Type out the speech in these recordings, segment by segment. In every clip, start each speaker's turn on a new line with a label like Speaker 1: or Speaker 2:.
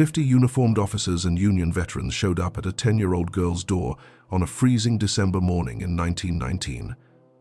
Speaker 1: 50 uniformed officers and Union veterans showed up at a 10-year-old girl's door on a freezing December morning in 1919.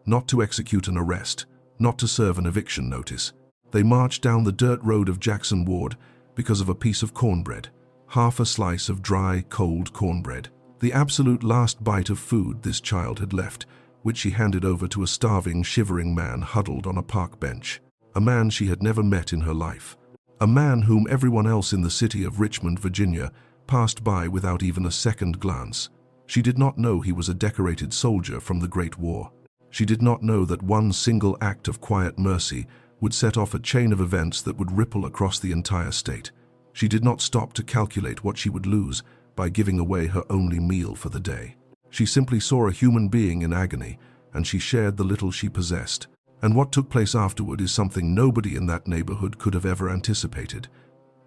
Speaker 1: Not to execute an arrest, not to serve an eviction notice. They marched down the dirt road of Jackson Ward because of a piece of cornbread. Half a slice of dry, cold cornbread. The absolute last bite of food this child had left, which she handed over to a starving, shivering man huddled on a park bench. A man she had never met in her life. A man whom everyone else in the city of Richmond, Virginia, passed by without even a second glance. She did not know he was a decorated soldier from the Great War. She did not know that one single act of quiet mercy would set off a chain of events that would ripple across the entire state. She did not stop to calculate what she would lose by giving away her only meal for the day. She simply saw a human being in agony, and she shared the little she possessed. And what took place afterward is something nobody in that neighborhood could have ever anticipated.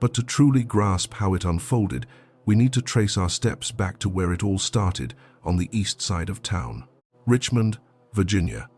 Speaker 1: But to truly grasp how it unfolded, we need to trace our steps back to where it all started on the east side of town. Richmond, Virginia.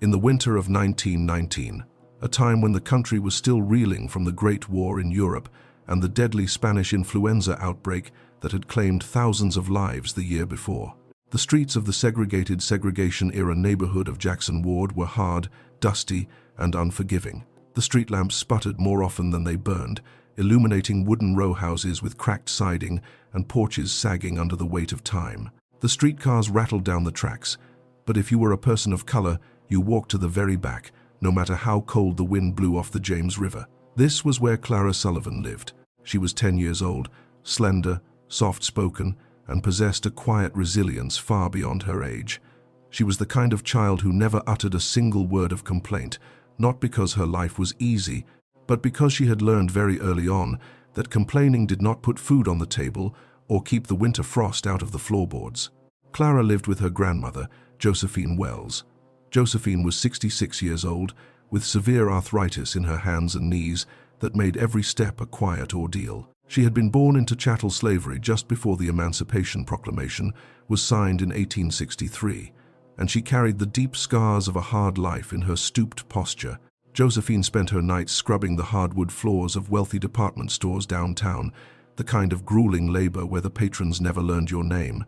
Speaker 1: In the winter of 1919, a time when the country was still reeling from the Great War in Europe and the deadly Spanish influenza outbreak that had claimed thousands of lives the year before. The streets of the segregated segregation-era neighborhood of Jackson Ward were hard, dusty, and unforgiving. The street lamps sputtered more often than they burned, illuminating wooden row houses with cracked siding and porches sagging under the weight of time. The streetcars rattled down the tracks, but if you were a person of color, you walked to the very back, no matter how cold the wind blew off the James River. This was where Clara Sullivan lived. She was 10 years old, slender, soft-spoken, and possessed a quiet resilience far beyond her age. She was the kind of child who never uttered a single word of complaint, not because her life was easy, but because she had learned very early on that complaining did not put food on the table or keep the winter frost out of the floorboards. Clara lived with her grandmother, Josephine Wells. Josephine was 66 years old, with severe arthritis in her hands and knees that made every step a quiet ordeal. She had been born into chattel slavery just before the Emancipation Proclamation was signed in 1863, and she carried the deep scars of a hard life in her stooped posture. Josephine spent her nights scrubbing the hardwood floors of wealthy department stores downtown, the kind of grueling labor where the patrons never learned your name,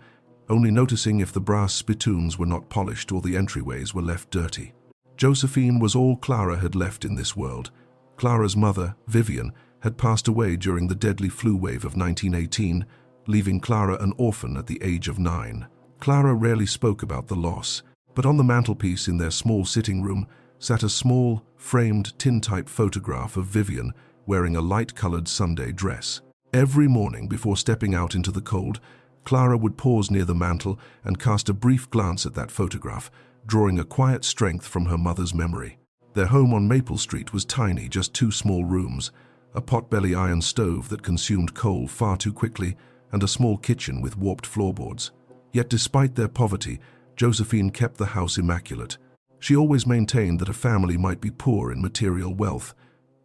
Speaker 1: only noticing if the brass spittoons were not polished or the entryways were left dirty. Josephine was all Clara had left in this world. Clara's mother, Vivian, had passed away during the deadly flu wave of 1918, leaving Clara an orphan at the age of 9. Clara rarely spoke about the loss, but on the mantelpiece in their small sitting room sat a small, framed tintype photograph of Vivian wearing a light-colored Sunday dress. Every morning before stepping out into the cold, Clara would pause near the mantel and cast a brief glance at that photograph, drawing a quiet strength from her mother's memory. Their home on Maple Street was tiny, just 2 small rooms, a potbelly iron stove that consumed coal far too quickly, and a small kitchen with warped floorboards. Yet despite their poverty, Josephine kept the house immaculate. She always maintained that a family might be poor in material wealth,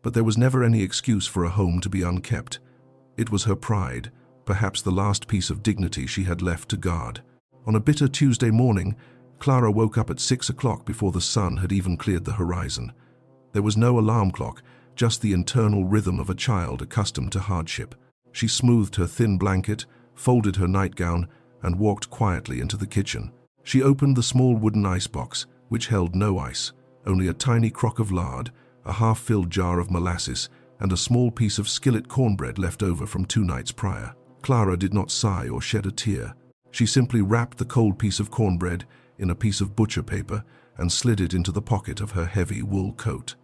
Speaker 1: but there was never any excuse for a home to be unkept. It was her pride, perhaps the last piece of dignity she had left to guard. On a bitter Tuesday morning, Clara woke up at 6 o'clock before the sun had even cleared the horizon. There was no alarm clock, just the internal rhythm of a child accustomed to hardship. She smoothed her thin blanket, folded her nightgown, and walked quietly into the kitchen. She opened the small wooden icebox, which held no ice, only a tiny crock of lard, a half-filled jar of molasses, and a small piece of skillet cornbread left over from 2 nights prior. Clara did not sigh or shed a tear. She simply wrapped the cold piece of cornbread in a piece of butcher paper and slid it into the pocket of her heavy wool coat.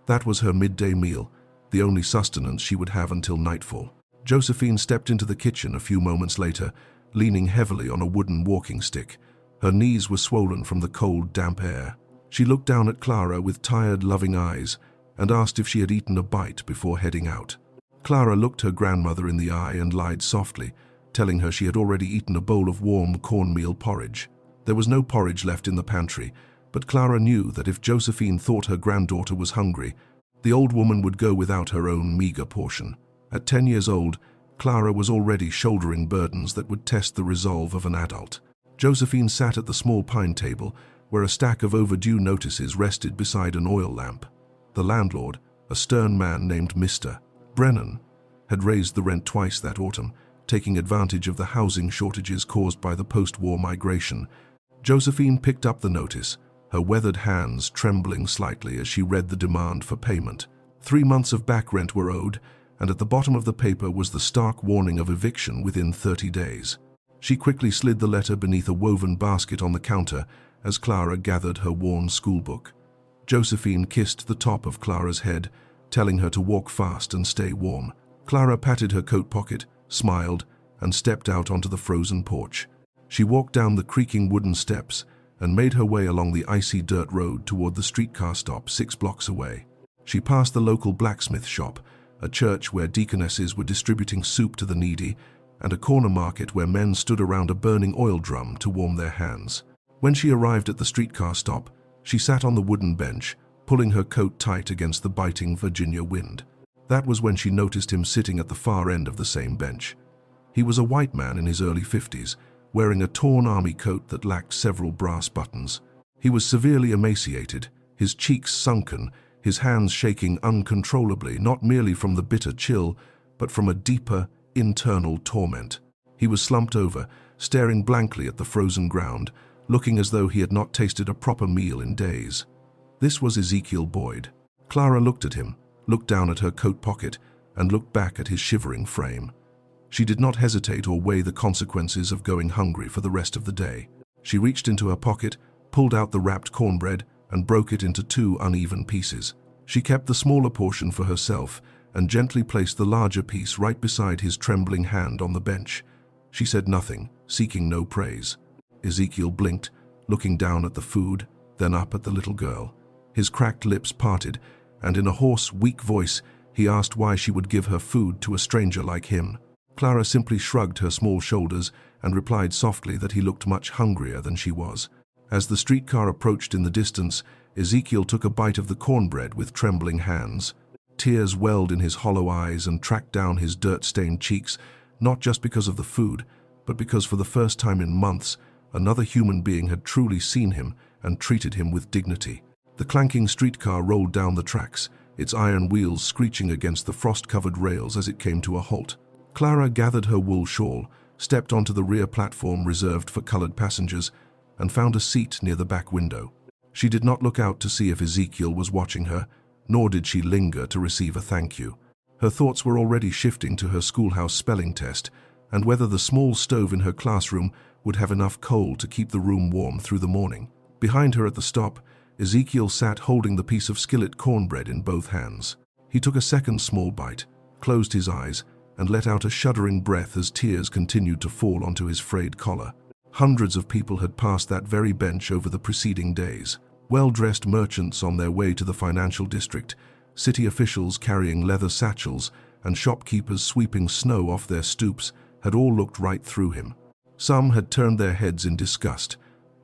Speaker 1: That was her midday meal, the only sustenance she would have until nightfall. Josephine stepped into the kitchen a few moments later, leaning heavily on a wooden walking stick. Her knees were swollen from the cold, damp air. She looked down at Clara with tired, loving eyes and asked if she had eaten a bite before heading out. Clara looked her grandmother in the eye and lied softly, telling her she had already eaten a bowl of warm cornmeal porridge. There was no porridge left in the pantry, but Clara knew that if Josephine thought her granddaughter was hungry, the old woman would go without her own meager portion. At 10 years old, Clara was already shouldering burdens that would test the resolve of an adult. Josephine sat at the small pine table, where a stack of overdue notices rested beside an oil lamp. The landlord, a stern man named Mr. Brennan, had raised the rent twice that autumn, taking advantage of the housing shortages caused by the post-war migration. Josephine picked up the notice, her weathered hands trembling slightly as she read the demand for payment. 3 months of back rent were owed, and at the bottom of the paper was the stark warning of eviction within 30 days. She quickly slid the letter beneath a woven basket on the counter as Clara gathered her worn schoolbook. Josephine kissed the top of Clara's head, telling her to walk fast and stay warm. Clara patted her coat pocket, smiled, and stepped out onto the frozen porch. She walked down the creaking wooden steps and made her way along the icy dirt road toward the streetcar stop 6 blocks away. She passed the local blacksmith shop, a church where deaconesses were distributing soup to the needy, and a corner market where men stood around a burning oil drum to warm their hands. When she arrived at the streetcar stop, she sat on the wooden bench, pulling her coat tight against the biting Virginia wind. That was when she noticed him sitting at the far end of the same bench. He was a white man in his early 50s, wearing a torn army coat that lacked several brass buttons. He was severely emaciated, his cheeks sunken, his hands shaking uncontrollably, not merely from the bitter chill, but from a deeper, internal torment. He was slumped over, staring blankly at the frozen ground, looking as though he had not tasted a proper meal in days. This was Ezekiel Boyd. Clara looked at him, looked down at her coat pocket, and looked back at his shivering frame. She did not hesitate or weigh the consequences of going hungry for the rest of the day. She reached into her pocket, pulled out the wrapped cornbread, and broke it into 2 uneven pieces. She kept the smaller portion for herself and gently placed the larger piece right beside his trembling hand on the bench. She said nothing, seeking no praise. Ezekiel blinked, looking down at the food, then up at the little girl. His cracked lips parted, and in a hoarse, weak voice, he asked why she would give her food to a stranger like him. Clara simply shrugged her small shoulders and replied softly that he looked much hungrier than she was. As the streetcar approached in the distance, Ezekiel took a bite of the cornbread with trembling hands. Tears welled in his hollow eyes and tracked down his dirt-stained cheeks, not just because of the food, but because for the first time in months, another human being had truly seen him and treated him with dignity. The clanking streetcar rolled down the tracks, its iron wheels screeching against the frost-covered rails as it came to a halt. Clara gathered her wool shawl, stepped onto the rear platform reserved for colored passengers, and found a seat near the back window. She did not look out to see if Ezekiel was watching her, nor did she linger to receive a thank you. Her thoughts were already shifting to her schoolhouse spelling test and whether the small stove in her classroom would have enough coal to keep the room warm through the morning. Behind her at the stop, Ezekiel sat holding the piece of skillet cornbread in both hands. He took a second small bite, closed his eyes, and let out a shuddering breath as tears continued to fall onto his frayed collar. Hundreds of people had passed that very bench over the preceding days. Well-dressed merchants on their way to the financial district, city officials carrying leather satchels, and shopkeepers sweeping snow off their stoops had all looked right through him. Some had turned their heads in disgust.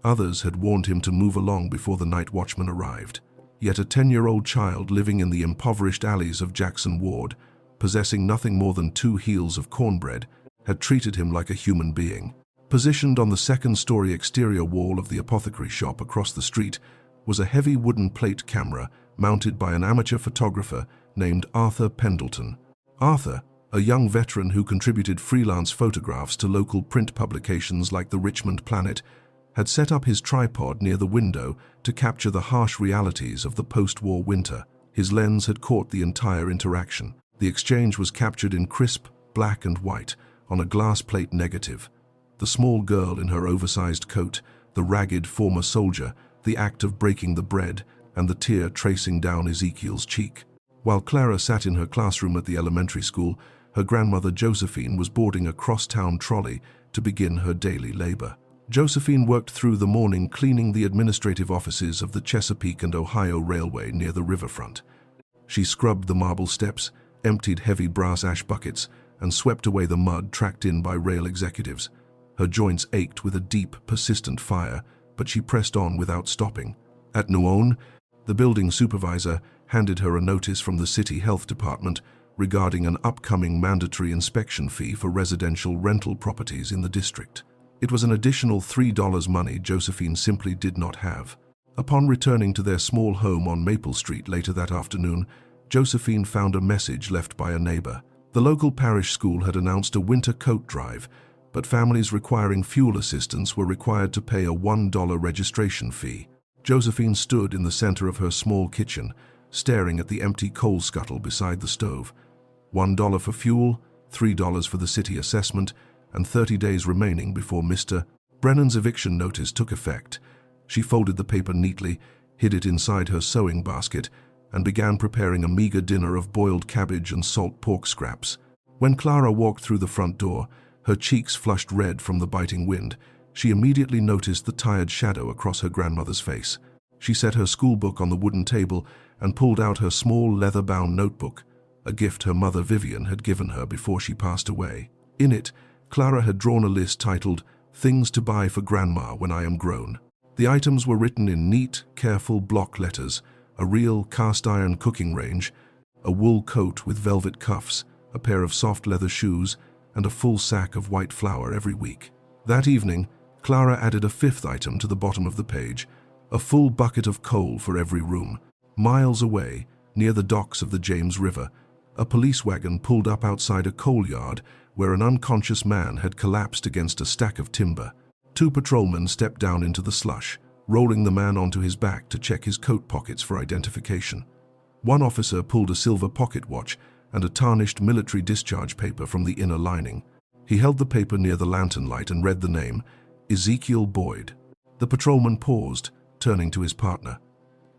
Speaker 1: Others had warned him to move along before the night watchman arrived. Yet a 10-year-old child living in the impoverished alleys of Jackson Ward, possessing nothing more than 2 heels of cornbread, had treated him like a human being. Positioned on the second-story exterior wall of the apothecary shop across the street was a heavy wooden plate camera mounted by an amateur photographer named Arthur Pendleton. Arthur, a young veteran who contributed freelance photographs to local print publications like the Richmond Planet, had set up his tripod near the window to capture the harsh realities of the post-war winter. His lens had caught the entire interaction. The exchange was captured in crisp black and white on a glass plate negative. The small girl in her oversized coat, the ragged former soldier, the act of breaking the bread, and the tear tracing down Ezekiel's cheek. While Clara sat in her classroom at the elementary school, her grandmother Josephine was boarding a cross-town trolley to begin her daily labor. Josephine worked through the morning cleaning the administrative offices of the Chesapeake and Ohio Railway near the riverfront. She scrubbed the marble steps, emptied heavy brass ash buckets, and swept away the mud tracked in by rail executives. Her joints ached with a deep, persistent fire, but she pressed on without stopping. At noon, the building supervisor handed her a notice from the city health department regarding an upcoming mandatory inspection fee for residential rental properties in the district. It was an additional $3 money Josephine simply did not have. Upon returning to their small home on Maple Street later that afternoon, Josephine found a message left by a neighbor. The local parish school had announced a winter coat drive, but families requiring fuel assistance were required to pay a $1 registration fee. Josephine stood in the center of her small kitchen, staring at the empty coal scuttle beside the stove. $1 for fuel, $3 for the city assessment, and 30 days remaining before Mr. Brennan's eviction notice took effect. She folded the paper neatly, hid it inside her sewing basket, and began preparing a meager dinner of boiled cabbage and salt pork scraps. When Clara walked through the front door, her cheeks flushed red from the biting wind, she immediately noticed the tired shadow across her grandmother's face. She set her schoolbook on the wooden table and pulled out her small leather-bound notebook, a gift her mother Vivian had given her before she passed away. In it, Clara had drawn a list titled, "Things to buy for Grandma when I am grown." The items were written in neat, careful block letters: a real cast-iron cooking range, a wool coat with velvet cuffs, a pair of soft leather shoes, and a full sack of white flour every week. That evening, Clara added a fifth item to the bottom of the page: a full bucket of coal for every room. Miles away, near the docks of the James River, a police wagon pulled up outside a coal yard where an unconscious man had collapsed against a stack of timber. 2 patrolmen stepped down into the slush, rolling the man onto his back to check his coat pockets for identification. One officer pulled a silver pocket watch and a tarnished military discharge paper from the inner lining. He held the paper near the lantern light and read the name, Ezekiel Boyd. The patrolman paused, turning to his partner.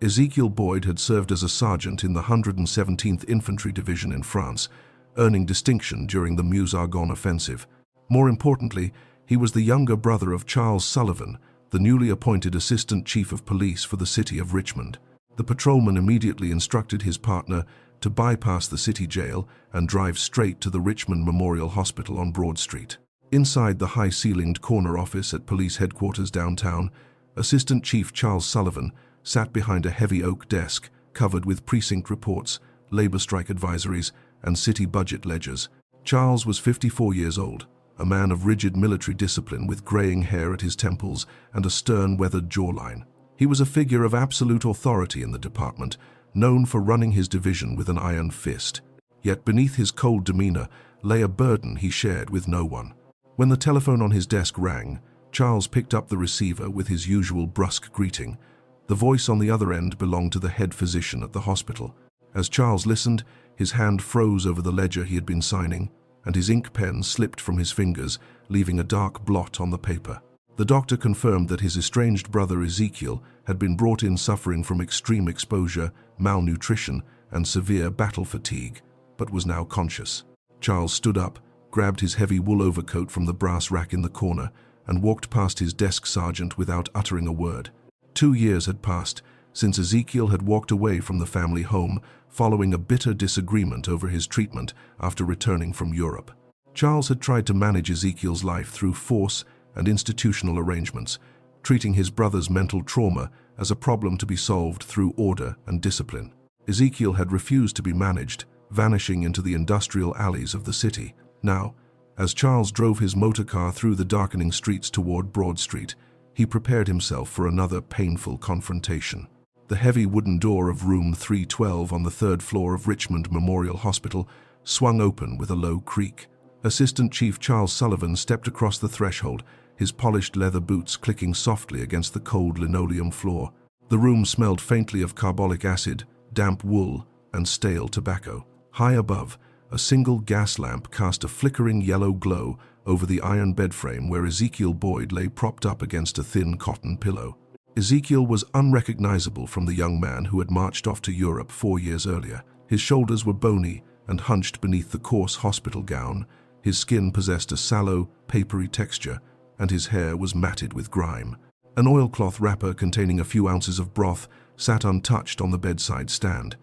Speaker 1: Ezekiel Boyd had served as a sergeant in the 117th Infantry Division in France, earning distinction during the Meuse-Argonne offensive. More importantly, he was the younger brother of Charles Sullivan, the newly appointed Assistant Chief of Police for the city of Richmond. The patrolman immediately instructed his partner to bypass the city jail and drive straight to the Richmond Memorial Hospital on Broad Street. Inside the high-ceilinged corner office at police headquarters downtown, Assistant Chief Charles Sullivan sat behind a heavy oak desk covered with precinct reports, labor strike advisories, and city budget ledgers. Charles was 54 years old, a man of rigid military discipline with graying hair at his temples and a stern, weathered jawline. He was a figure of absolute authority in the department, known for running his division with an iron fist. Yet beneath his cold demeanor lay a burden he shared with no one. When the telephone on his desk rang, Charles picked up the receiver with his usual brusque greeting. The voice on the other end belonged to the head physician at the hospital. As Charles listened, his hand froze over the ledger he had been signing, and his ink pen slipped from his fingers, leaving a dark blot on the paper. The doctor confirmed that his estranged brother Ezekiel had been brought in suffering from extreme exposure, malnutrition, and severe battle fatigue, but was now conscious. Charles stood up, grabbed his heavy wool overcoat from the brass rack in the corner, and walked past his desk sergeant without uttering a word. 2 years had passed since Ezekiel had walked away from the family home following a bitter disagreement over his treatment after returning from Europe. Charles had tried to manage Ezekiel's life through force and institutional arrangements, treating his brother's mental trauma as a problem to be solved through order and discipline. Ezekiel had refused to be managed, vanishing into the industrial alleys of the city. Now, as Charles drove his motorcar through the darkening streets toward Broad Street, he prepared himself for another painful confrontation. The heavy wooden door of room 312 on the 3rd floor of Richmond Memorial Hospital swung open with a low creak. Assistant Chief Charles Sullivan stepped across the threshold, his polished leather boots clicking softly against the cold linoleum floor. The room smelled faintly of carbolic acid, damp wool, and stale tobacco. High above, a single gas lamp cast a flickering yellow glow over the iron bed frame where Ezekiel Boyd lay propped up against a thin cotton pillow. Ezekiel was unrecognizable from the young man who had marched off to Europe 4 years earlier. His shoulders were bony and hunched beneath the coarse hospital gown. His skin possessed a sallow, papery texture, and his hair was matted with grime. An oilcloth wrapper containing a few ounces of broth sat untouched on the bedside stand.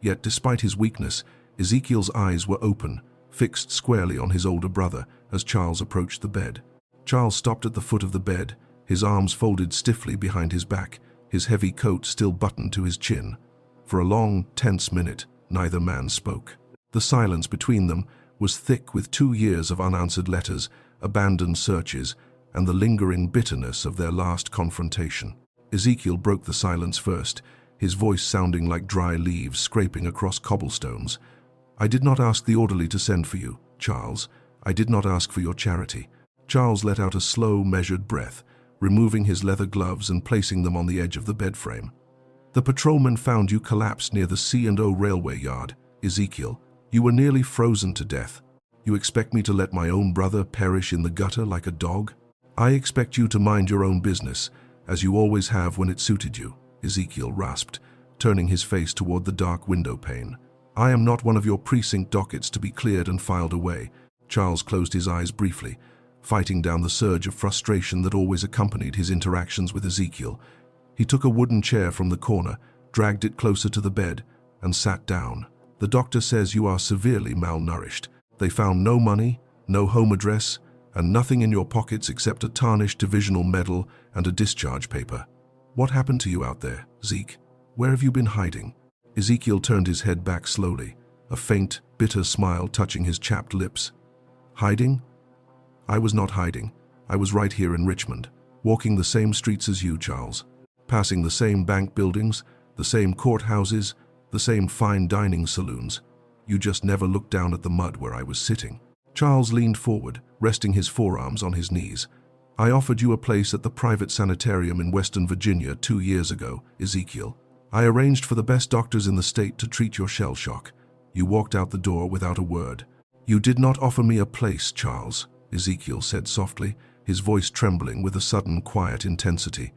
Speaker 1: Yet despite his weakness, Ezekiel's eyes were open, fixed squarely on his older brother as Charles approached the bed. Charles stopped at the foot of the bed, his arms folded stiffly behind his back, his heavy coat still buttoned to his chin. For a long, tense minute, neither man spoke. The silence between them was thick with 2 years of unanswered letters, abandoned searches, and the lingering bitterness of their last confrontation. Ezekiel broke the silence first, his voice sounding like dry leaves scraping across cobblestones. I did not ask the orderly to send for you, Charles. I did not ask for your charity. Charles let out a slow, measured breath, removing his leather gloves and placing them on the edge of the bed frame. The patrolman found you collapsed near the C&O railway yard, Ezekiel. You were nearly frozen to death. You expect me to let my own brother perish in the gutter like a dog? I expect you to mind your own business, as you always have when it suited you, Ezekiel rasped, turning his face toward the dark window pane. I am not one of your precinct dockets to be cleared and filed away. Charles closed his eyes briefly, fighting down the surge of frustration that always accompanied his interactions with Ezekiel. He took a wooden chair from the corner, dragged it closer to the bed, and sat down. The doctor says you are severely malnourished. They found no money, no home address, and nothing in your pockets except a tarnished divisional medal and a discharge paper. What happened to you out there, Zeke? Where have you been hiding? Ezekiel turned his head back slowly, a faint, bitter smile touching his chapped lips. Hiding? I was not hiding. I was right here in Richmond, walking the same streets as you, Charles, passing the same bank buildings, the same courthouses, the same fine dining saloons. You just never looked down at the mud where I was sitting. Charles leaned forward, resting his forearms on his knees. I offered you a place at the private sanitarium in Western Virginia 2 years ago, Ezekiel. I arranged for the best doctors in the state to treat your shell shock. You walked out the door without a word. You did not offer me a place, Charles, Ezekiel said softly, his voice trembling with a sudden quiet intensity.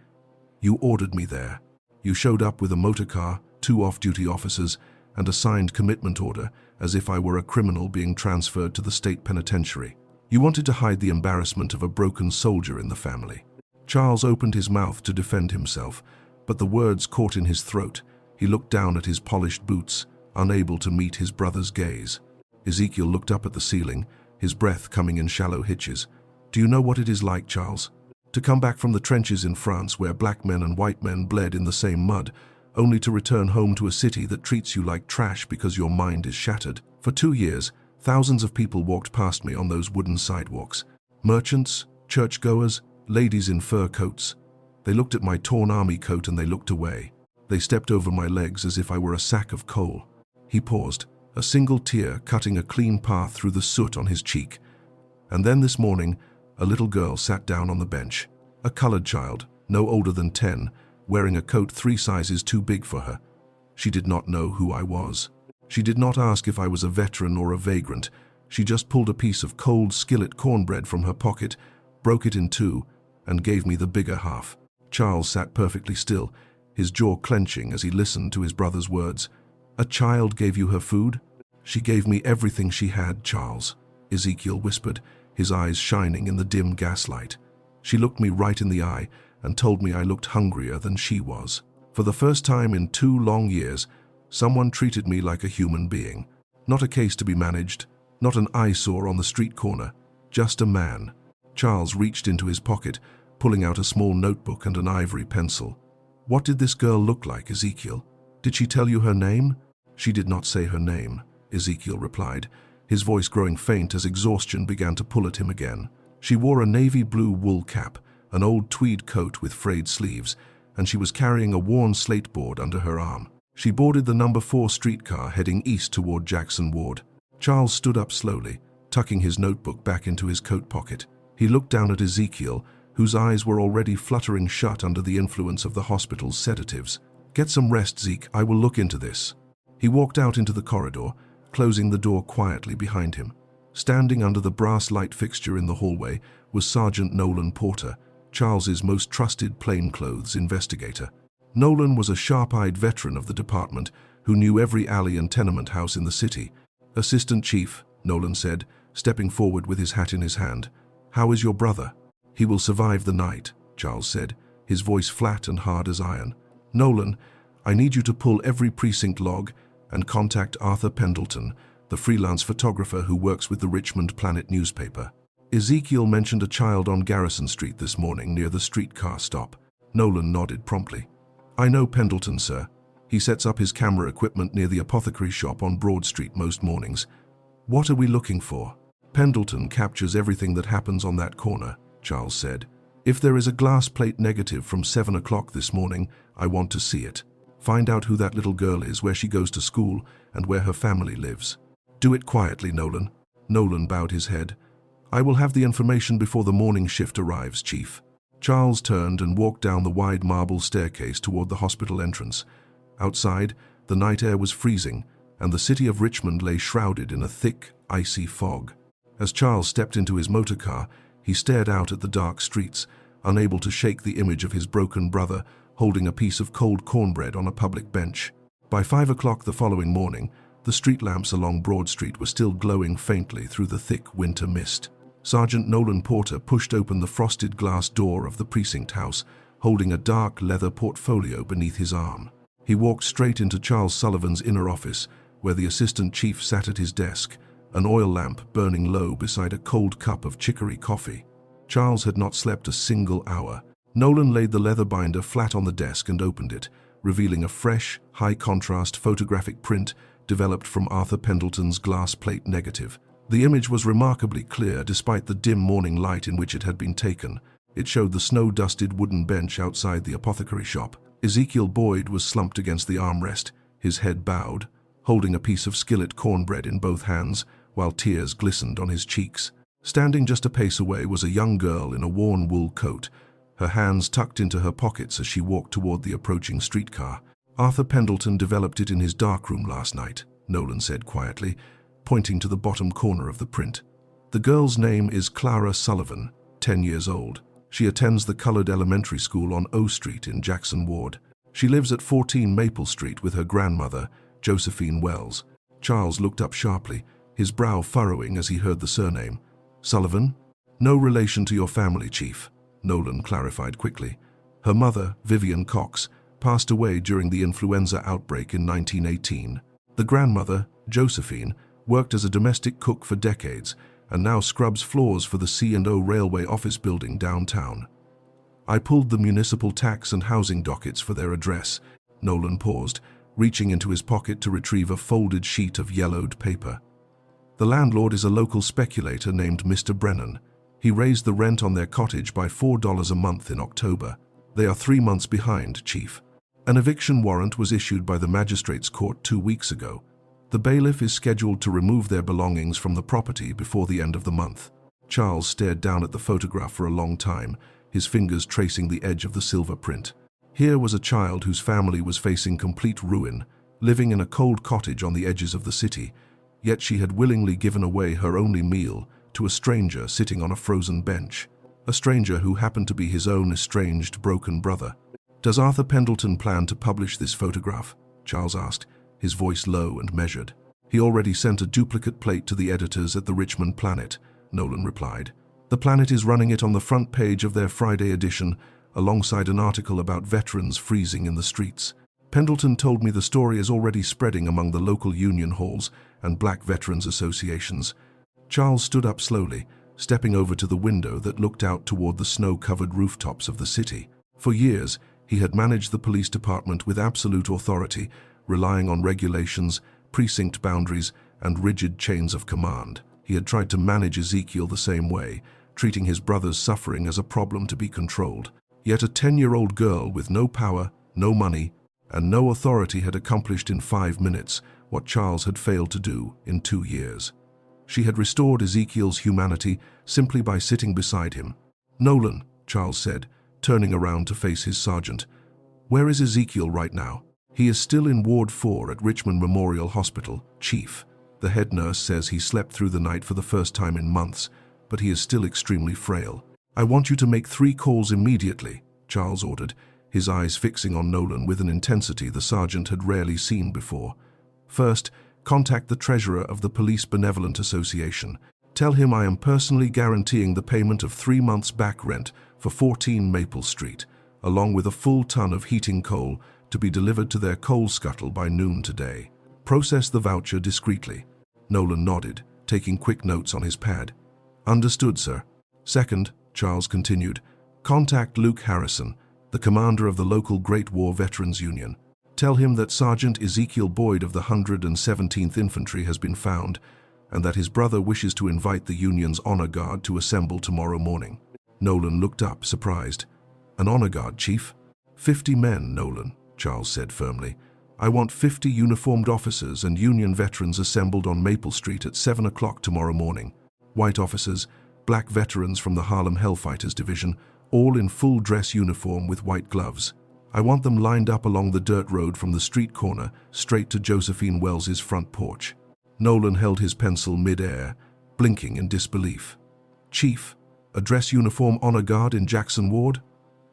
Speaker 1: You ordered me there. You showed up with a motor car, 2 off-duty officers, and a signed commitment order, as if I were a criminal being transferred to the state penitentiary. You wanted to hide the embarrassment of a broken soldier in the family. Charles opened his mouth to defend himself, but the words caught in his throat. He looked down at his polished boots, unable to meet his brother's gaze. Ezekiel looked up at the ceiling, his breath coming in shallow hitches. Do you know what it is like, Charles? To come back from the trenches in France where black men and white men bled in the same mud, only to return home to a city that treats you like trash because your mind is shattered. For 2 years, thousands of people walked past me on those wooden sidewalks. Merchants, churchgoers, ladies in fur coats. They looked at my torn army coat and they looked away. They stepped over my legs as if I were a sack of coal. He paused, a single tear cutting a clean path through the soot on his cheek. And then this morning, a little girl sat down on the bench. A colored child, no older than 10, wearing a coat 3 sizes too big for her. She did not know who I was. She did not ask if I was a veteran or a vagrant. She just pulled a piece of cold skillet cornbread from her pocket, broke it in 2, and gave me the bigger half. Charles sat perfectly still, his jaw clenching as he listened to his brother's words. A child gave you her food? She gave me everything she had, Charles, Ezekiel whispered, his eyes shining in the dim gaslight. She looked me right in the eye and told me I looked hungrier than she was. For the first time in 2 long years, someone treated me like a human being. Not a case to be managed, not an eyesore on the street corner, just a man. Charles reached into his pocket, pulling out a small notebook and an ivory pencil. What did this girl look like, Ezekiel? Did she tell you her name? She did not say her name, Ezekiel replied, his voice growing faint as exhaustion began to pull at him again. She wore a navy blue wool cap, an old tweed coat with frayed sleeves, and she was carrying a worn slate board under her arm. She boarded the number 4 streetcar heading east toward Jackson Ward. Charles stood up slowly, tucking his notebook back into his coat pocket. He looked down at Ezekiel, whose eyes were already fluttering shut under the influence of the hospital's sedatives. Get some rest, Zeke. I will look into this. He walked out into the corridor, closing the door quietly behind him. Standing under the brass light fixture in the hallway was Sergeant Nolan Porter, Charles's most trusted plainclothes investigator. Nolan was a sharp-eyed veteran of the department who knew every alley and tenement house in the city. Assistant Chief, Nolan said, stepping forward with his hat in his hand. How is your brother? He will survive the night, Charles said, his voice flat and hard as iron. Nolan, I need you to pull every precinct log and contact Arthur Pendleton, the freelance photographer who works with the Richmond Planet newspaper. Ezekiel mentioned a child on Garrison Street this morning near the streetcar stop. Nolan nodded promptly. I know Pendleton, sir. He sets up his camera equipment near the apothecary shop on Broad Street most mornings. What are we looking for? Pendleton captures everything that happens on that corner, Charles said. If there is a glass plate negative from 7 o'clock this morning, I want to see it. Find out who that little girl is, where she goes to school, and where her family lives. Do it quietly, Nolan. Nolan bowed his head. I will have the information before the morning shift arrives, Chief. Charles turned and walked down the wide marble staircase toward the hospital entrance. Outside, the night air was freezing, and the city of Richmond lay shrouded in a thick, icy fog. As Charles stepped into his motor car, he stared out at the dark streets, unable to shake the image of his broken brother holding a piece of cold cornbread on a public bench. By 5 o'clock the following morning, the street lamps along Broad Street were still glowing faintly through the thick winter mist. Sergeant Nolan Porter pushed open the frosted glass door of the precinct house, holding a dark leather portfolio beneath his arm. He walked straight into Charles Sullivan's inner office, where the assistant chief sat at his desk, an oil lamp burning low beside a cold cup of chicory coffee. Charles had not slept a single hour. Nolan laid the leather binder flat on the desk and opened it, revealing a fresh, high-contrast photographic print developed from Arthur Pendleton's glass plate negative. The image was remarkably clear despite the dim morning light in which it had been taken. It showed the snow-dusted wooden bench outside the apothecary shop. Ezekiel Boyd was slumped against the armrest, his head bowed, holding a piece of skillet cornbread in both hands, while tears glistened on his cheeks. Standing just a pace away was a young girl in a worn wool coat, her hands tucked into her pockets as she walked toward the approaching streetcar. Arthur Pendleton developed it in his darkroom last night, Nolan said quietly, pointing to the bottom corner of the print. The girl's name is Clara Sullivan, 10 years old. She attends the colored elementary school on O Street in Jackson Ward. She lives at 14 Maple Street with her grandmother, Josephine Wells. Charles looked up sharply, his brow furrowing as he heard the surname. Sullivan? No relation to your family, Chief, Nolan clarified quickly. Her mother, Vivian Cox, passed away during the influenza outbreak in 1918. The grandmother, Josephine, worked as a domestic cook for decades and now scrubs floors for the C&O Railway office building downtown. I pulled the municipal tax and housing dockets for their address. Nolan paused, reaching into his pocket to retrieve a folded sheet of yellowed paper. The landlord is a local speculator named Mr. Brennan. He raised the rent on their cottage by $4 a month in October. They are 3 months behind, Chief. An eviction warrant was issued by the magistrate's court 2 weeks ago. The bailiff is scheduled to remove their belongings from the property before the end of the month. Charles stared down at the photograph for a long time, his fingers tracing the edge of the silver print. Here was a child whose family was facing complete ruin, living in a cold cottage on the edges of the city, yet she had willingly given away her only meal to a stranger sitting on a frozen bench, a stranger who happened to be his own estranged, broken brother. Does Arthur Pendleton plan to publish this photograph? Charles asked, his voice low and measured. He already sent a duplicate plate to the editors at the Richmond Planet, Nolan replied. The Planet is running it on the front page of their Friday edition, alongside an article about veterans freezing in the streets. Pendleton told me the story is already spreading among the local union halls and black veterans associations. Charles stood up slowly, stepping over to the window that looked out toward the snow-covered rooftops of the city. For years, he had managed the police department with absolute authority, relying on regulations, precinct boundaries, and rigid chains of command. He had tried to manage Ezekiel the same way, treating his brother's suffering as a problem to be controlled. Yet a 10-year-old girl with no power, no money, and no authority had accomplished in 5 minutes what Charles had failed to do in 2 years. She had restored Ezekiel's humanity simply by sitting beside him. Nolan, Charles said, turning around to face his sergeant. Where is Ezekiel right now? He is still in Ward 4 at Richmond Memorial Hospital, Chief. The head nurse says he slept through the night for the first time in months, but he is still extremely frail. I want you to make 3 calls immediately, Charles ordered, his eyes fixing on Nolan with an intensity the sergeant had rarely seen before. First, contact the treasurer of the Police Benevolent Association. Tell him I am personally guaranteeing the payment of 3 months' back rent for 14 Maple Street, along with a full ton of heating coal to be delivered to their coal scuttle by noon today. Process the voucher discreetly. Nolan nodded, taking quick notes on his pad. Understood, sir. Second, Charles continued, contact Luke Harrison, the commander of the local Great War Veterans Union. Tell him that Sergeant Ezekiel Boyd of the 117th Infantry has been found, and that his brother wishes to invite the Union's honor guard to assemble tomorrow morning. Nolan looked up, surprised. An honor guard, Chief? 50 men, Nolan, Charles said firmly. I want 50 uniformed officers and Union veterans assembled on Maple Street at 7 o'clock tomorrow morning. White officers, black veterans from the Harlem Hellfighters Division, all in full dress uniform with white gloves. I want them lined up along the dirt road from the street corner straight to Josephine Wells's front porch. Nolan held his pencil mid-air, blinking in disbelief. Chief, a dress uniform honor guard in Jackson Ward?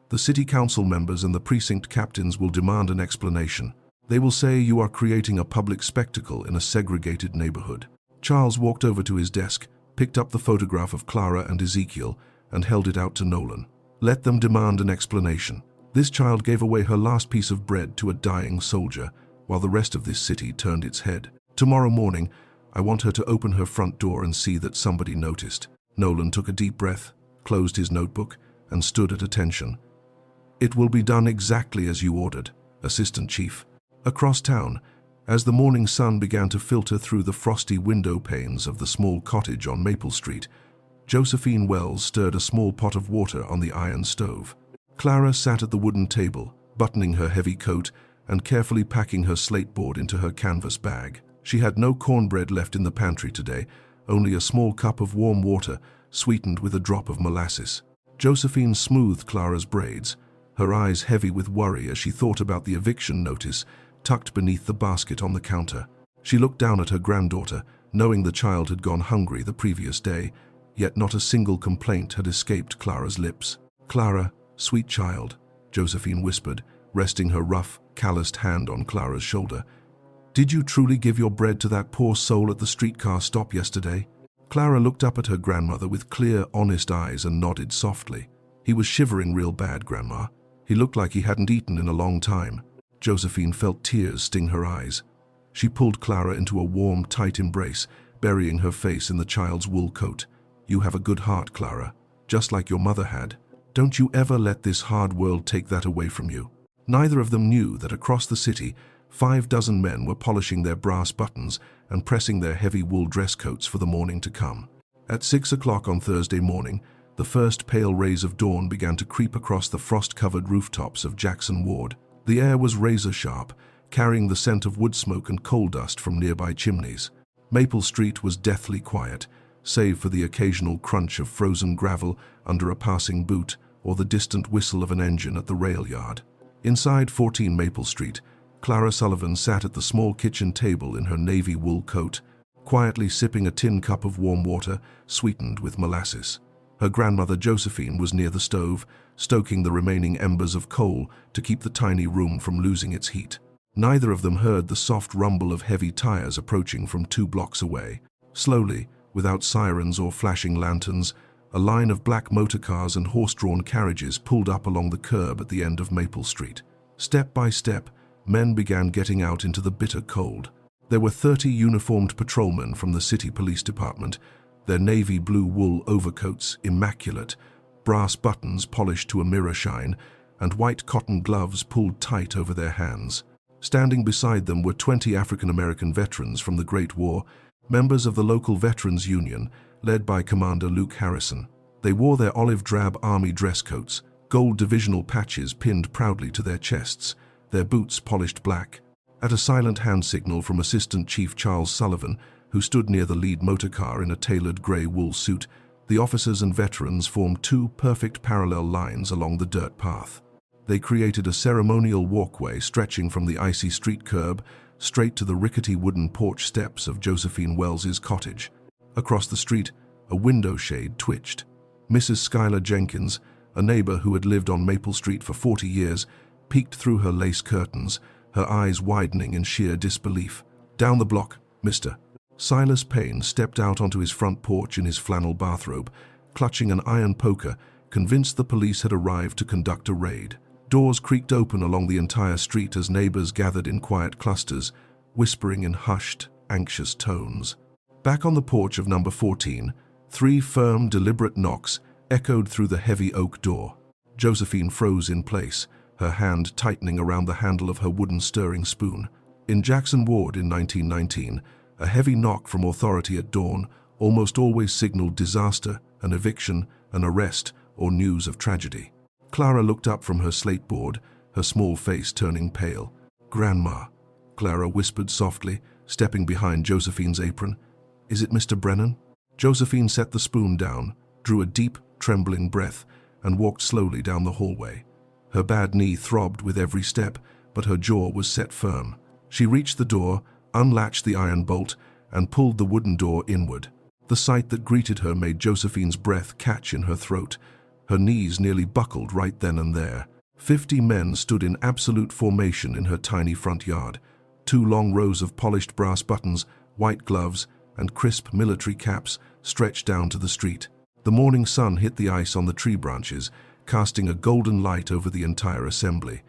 Speaker 1: The city council members and the precinct captains will demand an explanation. They will say you are creating a public spectacle in a segregated neighborhood. Charles walked over to his desk, picked up the photograph of Clara and Ezekiel, and held it out to Nolan. Let them demand an explanation. This child gave away her last piece of bread to a dying soldier, while the rest of this city turned its head. Tomorrow morning, I want her to open her front door and see that somebody noticed. Nolan took a deep breath, closed his notebook, and stood at attention. It will be done exactly as you ordered, Assistant Chief. Across town, as the morning sun began to filter through the frosty window panes of the small cottage on Maple Street, Josephine Wells stirred a small pot of water on the iron stove. Clara sat at the wooden table, buttoning her heavy coat and carefully packing her slate board into her canvas bag. She had no cornbread left in the pantry today, only a small cup of warm water sweetened with a drop of molasses. Josephine smoothed Clara's braids, her eyes heavy with worry as she thought about the eviction notice tucked beneath the basket on the counter. She looked down at her granddaughter, knowing the child had gone hungry the previous day, yet not a single complaint had escaped Clara's lips. "Clara, sweet child," Josephine whispered, resting her rough, calloused hand on Clara's shoulder. "Did you truly give your bread to that poor soul at the streetcar stop yesterday?" Clara looked up at her grandmother with clear, honest eyes and nodded softly. "He was shivering real bad, Grandma. He looked like he hadn't eaten in a long time." Josephine felt tears sting her eyes. She pulled Clara into a warm, tight embrace, burying her face in the child's wool coat. "You have a good heart, Clara, just like your mother had. Don't you ever let this hard world take that away from you." Neither of them knew that across the city, 6 men were polishing their brass buttons and pressing their heavy wool dress coats for the morning to come. At 6 o'clock on Thursday morning, the first pale rays of dawn began to creep across the frost-covered rooftops of Jackson Ward. The air was razor-sharp, carrying the scent of wood smoke and coal dust from nearby chimneys. Maple Street was deathly quiet, save for the occasional crunch of frozen gravel under a passing boot or the distant whistle of an engine at the rail yard. Inside 14 Maple Street, Clara Sullivan sat at the small kitchen table in her navy wool coat, quietly sipping a tin cup of warm water sweetened with molasses. Her grandmother Josephine was near the stove, stoking the remaining embers of coal to keep the tiny room from losing its heat. Neither of them heard the soft rumble of heavy tires approaching from 2 blocks away. Slowly, without sirens or flashing lanterns, a line of black motorcars and horse-drawn carriages pulled up along the curb at the end of Maple Street. Step by step, men began getting out into the bitter cold. There were 30 uniformed patrolmen from the city police department, their navy blue wool overcoats immaculate, brass buttons polished to a mirror shine, and white cotton gloves pulled tight over their hands. Standing beside them were 20 African-American veterans from the Great War, members of the local Veterans Union, led by Commander Luke Harrison. They wore their olive-drab army dress coats, gold divisional patches pinned proudly to their chests, their boots polished black. At a silent hand signal from Assistant Chief Charles Sullivan, who stood near the lead motorcar in a tailored grey wool suit, the officers and veterans formed 2 perfect parallel lines along the dirt path. They created a ceremonial walkway stretching from the icy street curb straight to the rickety wooden porch steps of Josephine Wells's cottage. Across the street, a window shade twitched. Mrs. Schuyler Jenkins, a neighbor who had lived on Maple Street for 40 years, peeked through her lace curtains, her eyes widening in sheer disbelief. "Down the block, mister." Silas Payne stepped out onto his front porch in his flannel bathrobe, clutching an iron poker, convinced the police had arrived to conduct a raid. Doors creaked open along the entire street as neighbors gathered in quiet clusters, whispering in hushed, anxious tones. Back on the porch of number 14, 3 firm, deliberate knocks echoed through the heavy oak door. Josephine froze in place, her hand tightening around the handle of her wooden stirring spoon. In Jackson Ward in 1919, a heavy knock from authority at dawn almost always signaled disaster, an eviction, an arrest, or news of tragedy. Clara looked up from her slate board, her small face turning pale. "Grandma," Clara whispered softly, stepping behind Josephine's apron. "Is it Mr. Brennan?" Josephine set the spoon down, drew a deep, trembling breath, and walked slowly down the hallway. Her bad knee throbbed with every step, but her jaw was set firm. She reached the door, unlatched the iron bolt, and pulled the wooden door inward. The sight that greeted her made Josephine's breath catch in her throat. Her knees nearly buckled right then and there. 50 men stood in absolute formation in her tiny front yard. 2 long rows of polished brass buttons, white gloves, and crisp military caps stretched down to the street. The morning sun hit the ice on the tree branches, casting a golden light over the entire assembly.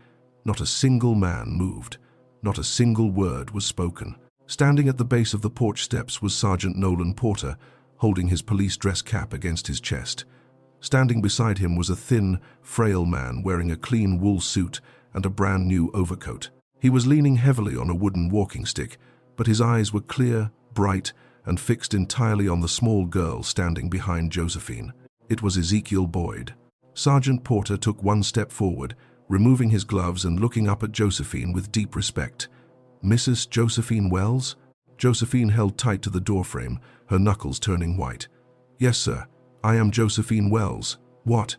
Speaker 1: Not a single man moved. Not a single word was spoken. Standing at the base of the porch steps was Sergeant Nolan Porter, holding his police dress cap against his chest. Standing beside him was a thin, frail man wearing a clean wool suit and a brand new overcoat. He was leaning heavily on a wooden walking stick, but his eyes were clear, bright, and fixed entirely on the small girl standing behind Josephine. It was Ezekiel Boyd. Sergeant Porter took one step forward, removing his gloves and looking up at Josephine with deep respect. "Mrs. Josephine Wells?" Josephine held tight to the doorframe, her knuckles turning white. "Yes, sir. I am Josephine Wells. What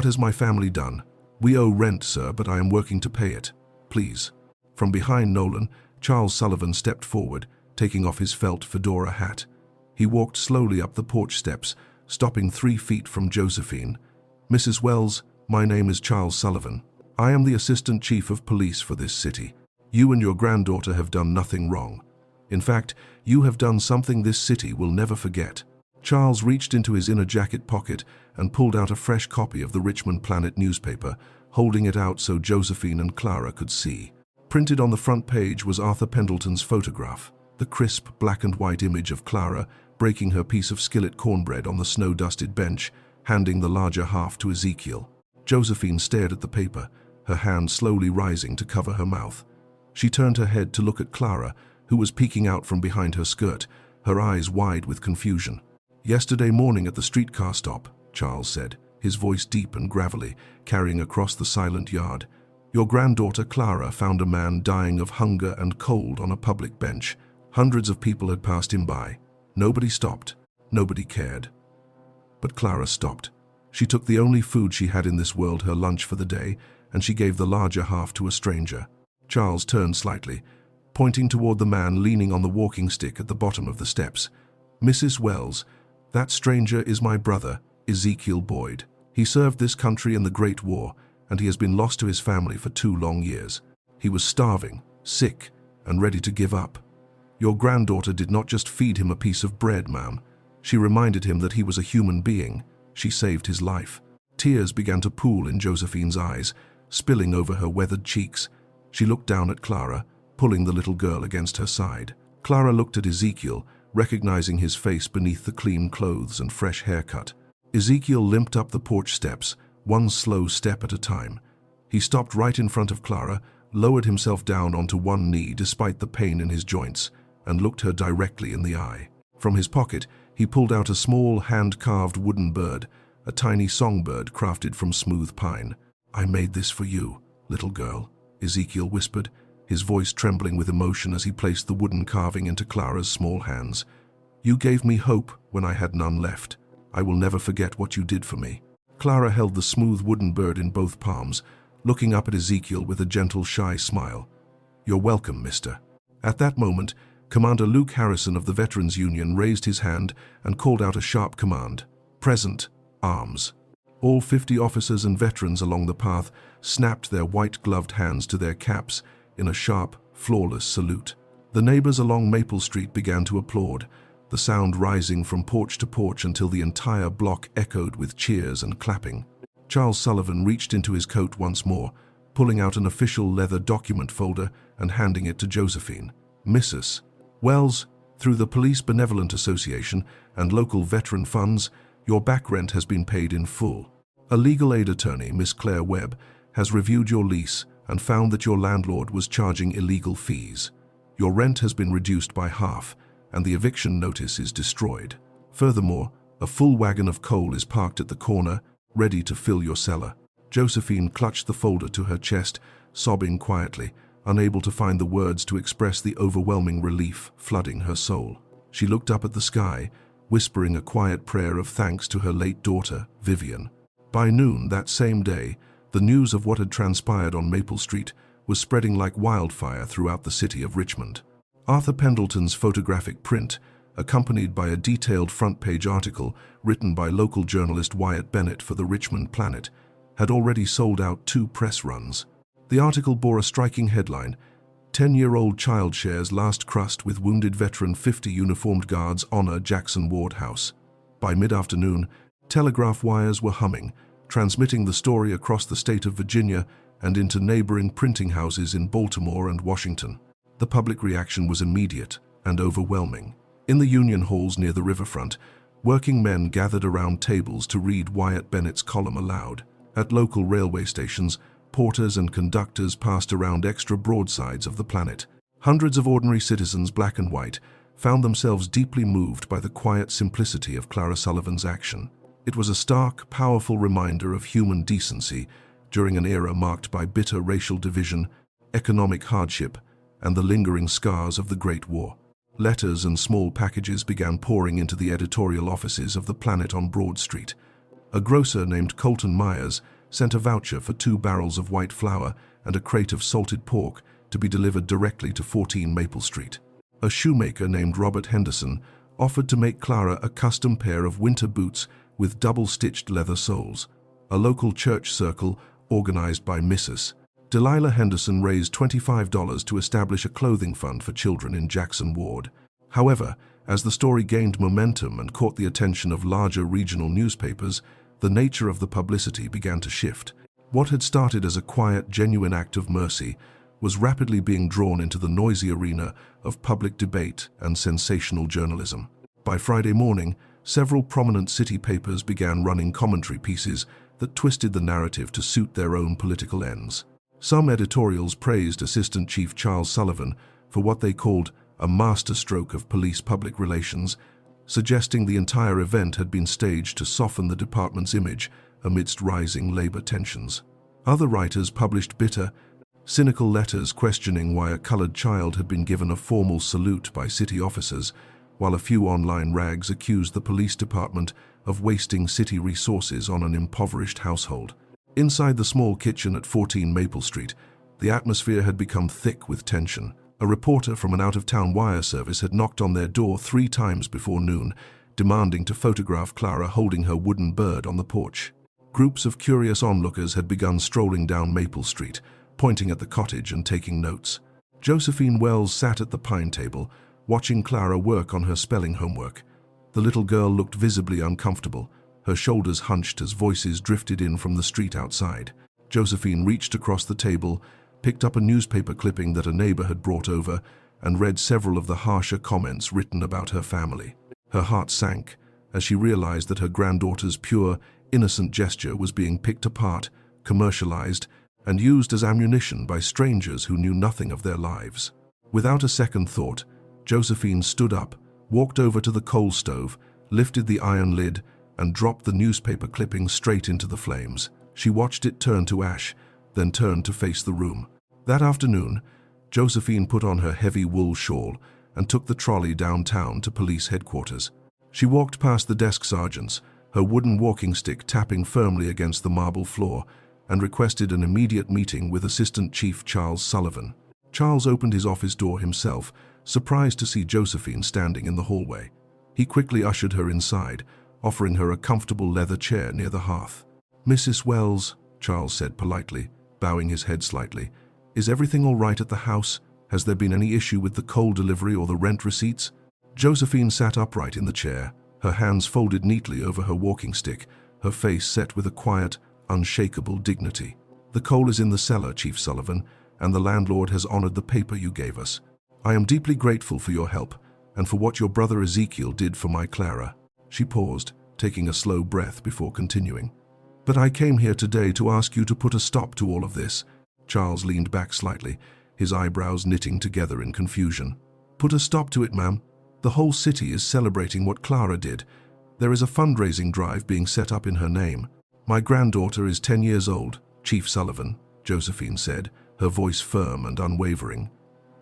Speaker 1: has my family done? We owe rent, sir, but I am working to pay it. Please." From behind Nolan, Charles Sullivan stepped forward, taking off his felt fedora hat. He walked slowly up the porch steps, stopping 3 feet from Josephine. "Mrs. Wells, my name is Charles Sullivan. I am the Assistant Chief of Police for this city. You and your granddaughter have done nothing wrong. In fact, you have done something this city will never forget." Charles reached into his inner jacket pocket and pulled out a fresh copy of the Richmond Planet newspaper, holding it out so Josephine and Clara could see. Printed on the front page was Arthur Pendleton's photograph, the crisp black and white image of Clara breaking her piece of skillet cornbread on the snow-dusted bench, handing the larger half to Ezekiel. Josephine stared at the paper, her hand slowly rising to cover her mouth. She turned her head to look at Clara, who was peeking out from behind her skirt, her eyes wide with confusion. "Yesterday morning at the streetcar stop," Charles said, his voice deep and gravelly, carrying across the silent yard, "your granddaughter Clara found a man dying of hunger and cold on a public bench. Hundreds of people had passed him by. Nobody stopped. Nobody cared. But Clara stopped. She took the only food she had in this world, her lunch for the day, and she gave the larger half to a stranger." Charles turned slightly, pointing toward the man leaning on the walking stick at the bottom of the steps. "Mrs. Wells, that stranger is my brother, Ezekiel Boyd. He served this country in the Great War, and he has been lost to his family for 2 long years. He was starving, sick, and ready to give up. Your granddaughter did not just feed him a piece of bread, ma'am. She reminded him that he was a human being. She saved his life." Tears began to pool in Josephine's eyes, spilling over her weathered cheeks. She looked down at Clara, pulling the little girl against her side. Clara looked at Ezekiel, recognizing his face beneath the clean clothes and fresh haircut. Ezekiel limped up the porch steps, one slow step at a time. He stopped right in front of Clara, lowered himself down onto one knee despite the pain in his joints, and looked her directly in the eye. From his pocket, he pulled out a small hand-carved wooden bird, a tiny songbird crafted from smooth pine. "I made this for you, little girl," Ezekiel whispered, his voice trembling with emotion as he placed the wooden carving into Clara's small hands. "You gave me hope when I had none left. I will never forget what you did for me." Clara held the smooth wooden bird in both palms, looking up at Ezekiel with a gentle, shy smile. "You're welcome, mister." At that moment, Commander Luke Harrison of the Veterans Union raised his hand and called out a sharp command. "Present, arms." All 50 officers and veterans along the path snapped their white-gloved hands to their caps in a sharp, flawless salute. The neighbors along Maple Street began to applaud, the sound rising from porch to porch until the entire block echoed with cheers and clapping. Charles Sullivan reached into his coat once more, pulling out an official leather document folder and handing it to Josephine. "Mrs. Wells, through the Police Benevolent Association and local veteran funds, your back rent has been paid in full. A legal aid attorney, Miss Claire Webb, has reviewed your lease and found that your landlord was charging illegal fees. Your rent has been reduced by half, and the eviction notice is destroyed. Furthermore, a full wagon of coal is parked at the corner, ready to fill your cellar." Josephine clutched the folder to her chest, sobbing quietly, unable to find the words to express the overwhelming relief flooding her soul. She looked up at the sky, whispering a quiet prayer of thanks to her late daughter, Vivian. By noon that same day, the news of what had transpired on Maple Street was spreading like wildfire throughout the city of Richmond. Arthur Pendleton's photographic print, accompanied by a detailed front-page article written by local journalist Wyatt Bennett for the Richmond Planet, had already sold out 2 press runs. The article bore a striking headline: 10-year-old child shares last crust with wounded veteran 50 uniformed guards honor Jackson Ward House. By mid-afternoon, telegraph wires were humming, transmitting the story across the state of Virginia and into neighboring printing houses in Baltimore and Washington. The public reaction was immediate and overwhelming. In the Union halls near the riverfront, working men gathered around tables to read Wyatt Bennett's column aloud. At local railway stations, porters and conductors passed around extra broadsides of the Planet. Hundreds of ordinary citizens, black and white, found themselves deeply moved by the quiet simplicity of Clara Sullivan's action. It was a stark, powerful reminder of human decency during an era marked by bitter racial division, economic hardship, and the lingering scars of the Great War. Letters and small packages began pouring into the editorial offices of the Planet on Broad Street. A grocer named Colton Myers sent a voucher for 2 barrels of white flour and a crate of salted pork to be delivered directly to 14 Maple Street. A shoemaker named Robert Henderson offered to make Clara a custom pair of winter boots with double-stitched leather soles. A local church circle, organized by Mrs. Delilah Henderson, raised $25 to establish a clothing fund for children in Jackson Ward. However, as the story gained momentum and caught the attention of larger regional newspapers, the nature of the publicity began to shift. What had started as a quiet, genuine act of mercy was rapidly being drawn into the noisy arena of public debate and sensational journalism. By Friday morning, several prominent city papers began running commentary pieces that twisted the narrative to suit their own political ends. Some editorials praised Assistant Chief Charles Sullivan for what they called a masterstroke of police public relations, suggesting the entire event had been staged to soften the department's image amidst rising labor tensions. Other writers published bitter, cynical letters questioning why a colored child had been given a formal salute by city officers, while a few online rags accused the police department of wasting city resources on an impoverished household. Inside the small kitchen at 14 Maple Street, the atmosphere had become thick with tension. A reporter from an out-of-town wire service had knocked on their door 3 times before noon, demanding to photograph Clara holding her wooden bird on the porch. Groups of curious onlookers had begun strolling down Maple Street, pointing at the cottage and taking notes. Josephine Wells sat at the pine table, watching Clara work on her spelling homework. The little girl looked visibly uncomfortable, her shoulders hunched as voices drifted in from the street outside. Josephine reached across the table, picked up a newspaper clipping that a neighbor had brought over, and read several of the harsher comments written about her family. Her heart sank as she realized that her granddaughter's pure, innocent gesture was being picked apart, commercialized, and used as ammunition by strangers who knew nothing of their lives. Without a second thought, Josephine stood up, walked over to the coal stove, lifted the iron lid, and dropped the newspaper clipping straight into the flames. She watched it turn to ash, then turned to face the room. That afternoon, Josephine put on her heavy wool shawl and took the trolley downtown to police headquarters. She walked past the desk sergeants, her wooden walking stick tapping firmly against the marble floor, and requested an immediate meeting with Assistant Chief Charles Sullivan. Charles opened his office door himself, surprised to see Josephine standing in the hallway. He quickly ushered her inside, offering her a comfortable leather chair near the hearth. "Mrs. Wells," Charles said politely, bowing his head slightly, "is everything all right at the house? Has there been any issue with the coal delivery or the rent receipts?" Josephine sat upright in the chair, her hands folded neatly over her walking stick, her face set with a quiet, unshakable dignity. "The coal is in the cellar, Chief Sullivan, and the landlord has honored the paper you gave us. I am deeply grateful for your help and for what your brother Ezekiel did for my Clara." She paused, taking a slow breath before continuing. "But I came here today to ask you to put a stop to all of this." Charles leaned back slightly, his eyebrows knitting together in confusion. "Put a stop to it, ma'am. The whole city is celebrating what Clara did. There is a fundraising drive being set up in her name. My granddaughter is 10 years old, Chief Sullivan," Josephine said, her voice firm and unwavering.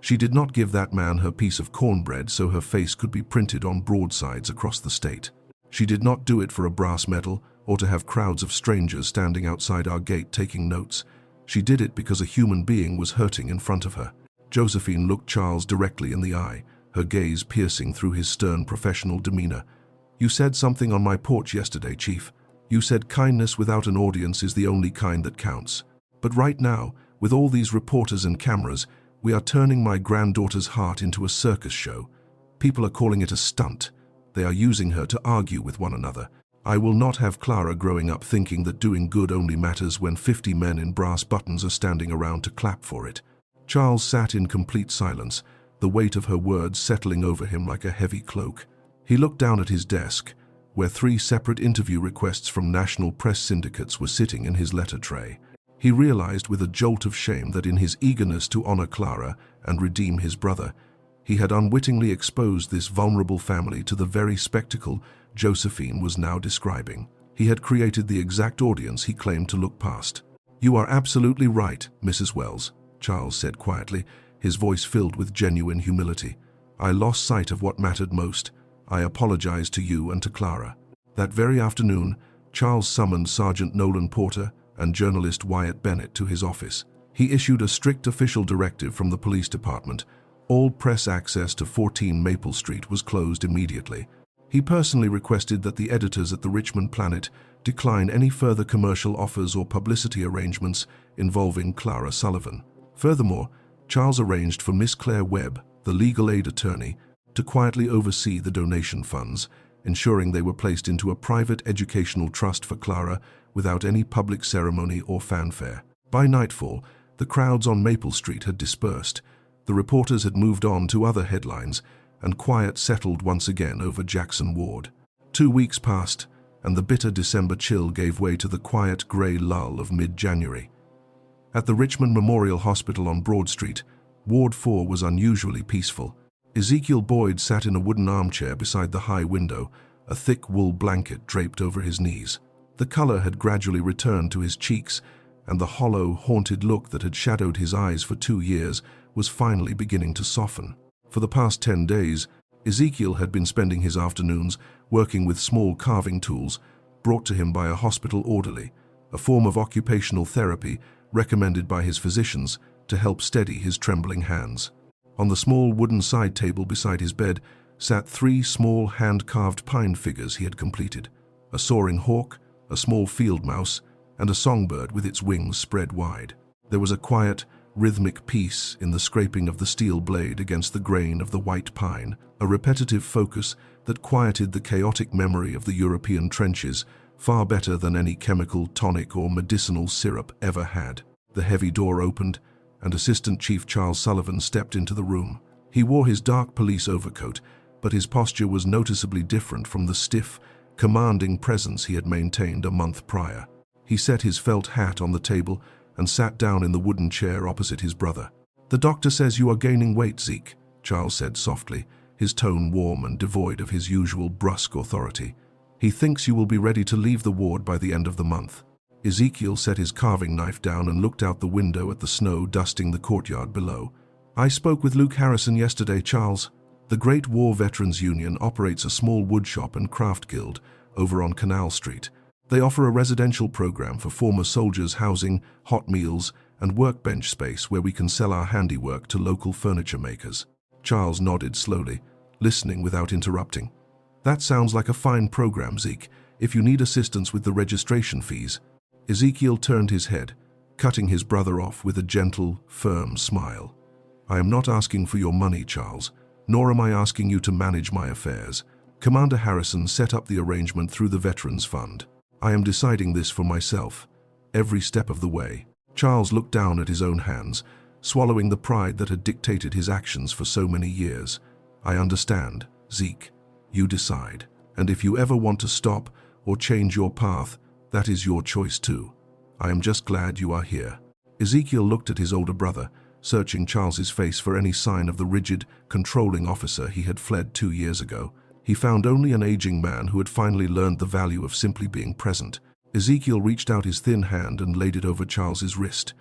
Speaker 1: She did not give that man her piece of cornbread so her face could be printed on broadsides across the state. She did not do it for a brass medal or to have crowds of strangers standing outside our gate taking notes. She did it because a human being was hurting in front of her. Josephine looked Charles directly in the eye, her gaze piercing through his stern professional demeanor. "You said something on my porch yesterday, Chief. You said kindness without an audience is the only kind that counts. But right now, with all these reporters and cameras, we are turning my granddaughter's heart into a circus show. People are calling it a stunt. They are using her to argue with one another. I will not have Clara growing up thinking that doing good only matters when 50 men in brass buttons are standing around to clap for it." Charles sat in complete silence, the weight of her words settling over him like a heavy cloak. He looked down at his desk, where 3 separate interview requests from national press syndicates were sitting in his letter tray. He realized with a jolt of shame that in his eagerness to honor Clara and redeem his brother, he had unwittingly exposed this vulnerable family to the very spectacle Josephine was now describing. He had created the exact audience he claimed to look past. "You are absolutely right, Mrs. Wells," Charles said quietly, his voice filled with genuine humility. "I lost sight of what mattered most. I apologize to you and to Clara." That very afternoon, Charles summoned Sergeant Nolan Porter and journalist Wyatt Bennett to his office. He issued a strict official directive from the police department. All press access to 14 Maple Street was closed immediately. He personally requested that the editors at the Richmond Planet decline any further commercial offers or publicity arrangements involving Clara Sullivan. Furthermore, Charles arranged for Miss Claire Webb, the legal aid attorney, to quietly oversee the donation funds, ensuring they were placed into a private educational trust for Clara without any public ceremony or fanfare. By nightfall, the crowds on Maple Street had dispersed. The reporters had moved on to other headlines, and quiet settled once again over Jackson Ward. 2 weeks passed, and the bitter December chill gave way to the quiet grey lull of mid-January. At the Richmond Memorial Hospital on Broad Street, Ward 4 was unusually peaceful. Ezekiel Boyd sat in a wooden armchair beside the high window, a thick wool blanket draped over his knees. The color had gradually returned to his cheeks, and the hollow, haunted look that had shadowed his eyes for 2 years was finally beginning to soften. For the past 10 days, Ezekiel had been spending his afternoons working with small carving tools brought to him by a hospital orderly, a form of occupational therapy recommended by his physicians to help steady his trembling hands. On the small wooden side table beside his bed sat 3 small hand-carved pine figures he had completed: a soaring hawk, a small field mouse, and a songbird with its wings spread wide. There was a quiet, rhythmic peace in the scraping of the steel blade against the grain of the white pine, a repetitive focus that quieted the chaotic memory of the European trenches far better than any chemical tonic or medicinal syrup ever had. The heavy door opened, and Assistant Chief Charles Sullivan stepped into the room. He wore his dark police overcoat, but his posture was noticeably different from the stiff, commanding presence he had maintained a month prior. He set his felt hat on the table and sat down in the wooden chair opposite his brother. "The doctor says you are gaining weight, Zeke," Charles said softly, his tone warm and devoid of his usual brusque authority. "He thinks you will be ready to leave the ward by the end of the month." Ezekiel set his carving knife down and looked out the window at the snow dusting the courtyard below. "I spoke with Luke Harrison yesterday, Charles. The Great War Veterans Union operates a small woodshop and craft guild over on Canal Street. They offer a residential program for former soldiers, housing, hot meals, and workbench space where we can sell our handiwork to local furniture makers." Charles nodded slowly, listening without interrupting. "That sounds like a fine program, Zeke, if you need assistance with the registration fees." Ezekiel turned his head, cutting his brother off with a gentle, firm smile. "I am not asking for your money, Charles, nor am I asking you to manage my affairs. Commander Harrison set up the arrangement through the Veterans Fund. I am deciding this for myself, every step of the way." Charles looked down at his own hands, swallowing the pride that had dictated his actions for so many years. "I understand, Zeke. You decide. And if you ever want to stop or change your path, that is your choice too. I am just glad you are here." Ezekiel looked at his older brother, searching Charles's face for any sign of the rigid, controlling officer he had fled 2 years ago. He found only an aging man who had finally learned the value of simply being present. Ezekiel reached out his thin hand and laid it over Charles's wrist.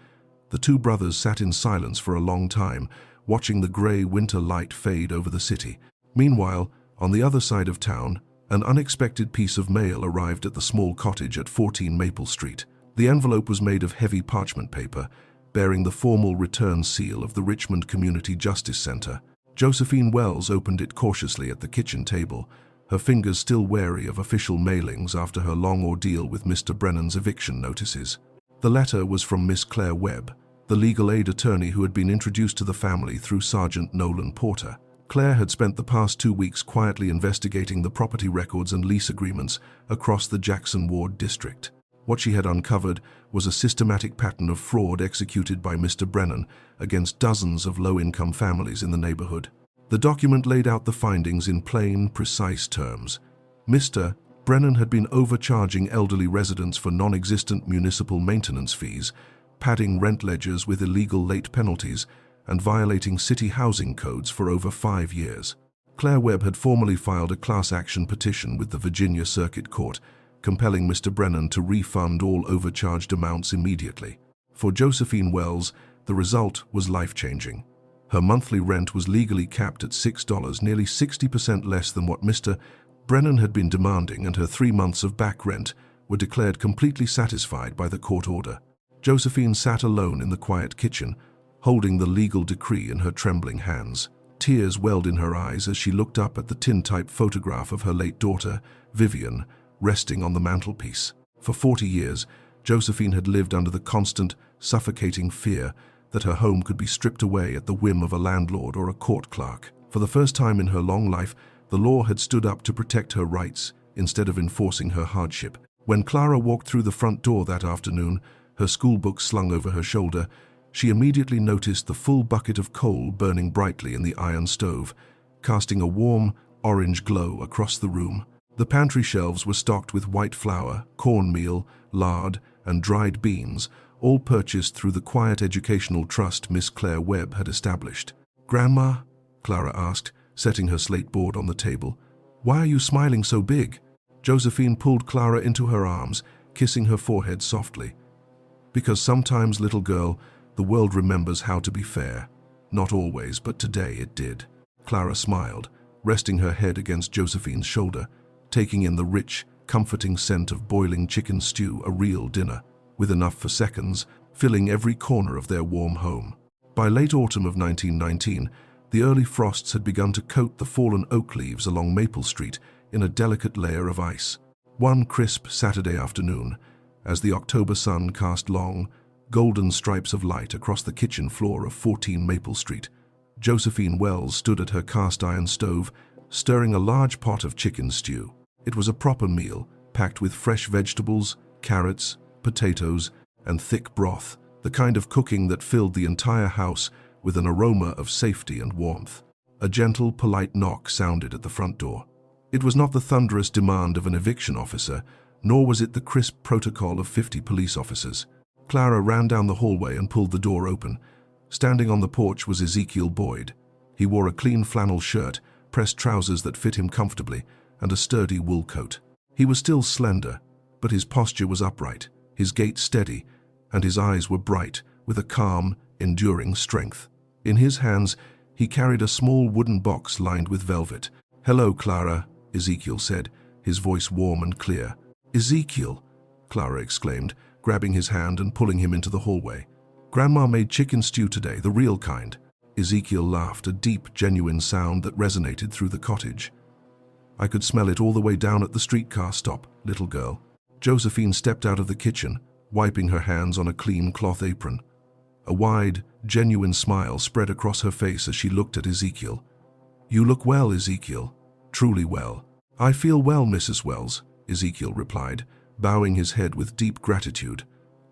Speaker 1: The two brothers sat in silence for a long time, watching the grey winter light fade over the city. Meanwhile, on the other side of town, an unexpected piece of mail arrived at the small cottage at 14 Maple Street. The envelope was made of heavy parchment paper, bearing the formal return seal of the Richmond Community Justice Center. Josephine Wells opened it cautiously at the kitchen table, her fingers still wary of official mailings after her long ordeal with Mr. Brennan's eviction notices. The letter was from Miss Claire Webb, the legal aid attorney who had been introduced to the family through Sergeant Nolan Porter. Claire had spent the past 2 weeks quietly investigating the property records and lease agreements across the Jackson Ward district. What she had uncovered was a systematic pattern of fraud executed by Mr. Brennan against dozens of low-income families in the neighborhood. The document laid out the findings in plain, precise terms. Mr. Brennan had been overcharging elderly residents for non-existent municipal maintenance fees, padding rent ledgers with illegal late penalties, and violating city housing codes for over 5 years. Claire Webb had formally filed a class action petition with the Virginia Circuit Court, compelling Mr. Brennan to refund all overcharged amounts immediately. For Josephine Wells, the result was life-changing. Her monthly rent was legally capped at $6, nearly 60% less than what Mr. Brennan had been demanding, and her 3 months of back rent were declared completely satisfied by the court order. Josephine sat alone in the quiet kitchen, holding the legal decree in her trembling hands. Tears welled in her eyes as she looked up at the tintype photograph of her late daughter, Vivian, resting on the mantelpiece. For 40 years, Josephine had lived under the constant, suffocating fear that her home could be stripped away at the whim of a landlord or a court clerk. For the first time in her long life, the law had stood up to protect her rights instead of enforcing her hardship. When Clara walked through the front door that afternoon, her schoolbook slung over her shoulder, she immediately noticed the full bucket of coal burning brightly in the iron stove, casting a warm, orange glow across the room. The pantry shelves were stocked with white flour, cornmeal, lard, and dried beans, all purchased through the quiet educational trust Miss Claire Webb had established. "Grandma?" Clara asked, setting her slate board on the table. "Why are you smiling so big?" Josephine pulled Clara into her arms, kissing her forehead softly. "Because sometimes, little girl, the world remembers how to be fair. Not always, but today it did." Clara smiled, resting her head against Josephine's shoulder, taking in the rich, comforting scent of boiling chicken stew, a real dinner, with enough for seconds, filling every corner of their warm home. By late autumn of 1919, the early frosts had begun to coat the fallen oak leaves along Maple Street in a delicate layer of ice. One crisp Saturday afternoon, as the October sun cast long, golden stripes of light across the kitchen floor of 14 Maple Street, Josephine Wells stood at her cast-iron stove, stirring a large pot of chicken stew. It was a proper meal, packed with fresh vegetables, carrots, potatoes, and thick broth, the kind of cooking that filled the entire house with an aroma of safety and warmth. A gentle, polite knock sounded at the front door. It was not the thunderous demand of an eviction officer, nor was it the crisp protocol of 50 police officers. Clara ran down the hallway and pulled the door open. Standing on the porch was Ezekiel Boyd. He wore a clean flannel shirt, pressed trousers that fit him comfortably, and a sturdy wool coat. He was still slender, but his posture was upright, his gait steady, and his eyes were bright, with a calm, enduring strength. In his hands, he carried a small wooden box lined with velvet. "Hello, Clara," Ezekiel said, his voice warm and clear. "Ezekiel," Clara exclaimed, grabbing his hand and pulling him into the hallway. "Grandma made chicken stew today, the real kind." Ezekiel laughed, a deep, genuine sound that resonated through the cottage. "I could smell it all the way down at the streetcar stop, little girl." Josephine stepped out of the kitchen, wiping her hands on a clean cloth apron. A wide, genuine smile spread across her face as she looked at Ezekiel. "You look well, Ezekiel. Truly well." "I feel well, Mrs. Wells," Ezekiel replied, bowing his head with deep gratitude.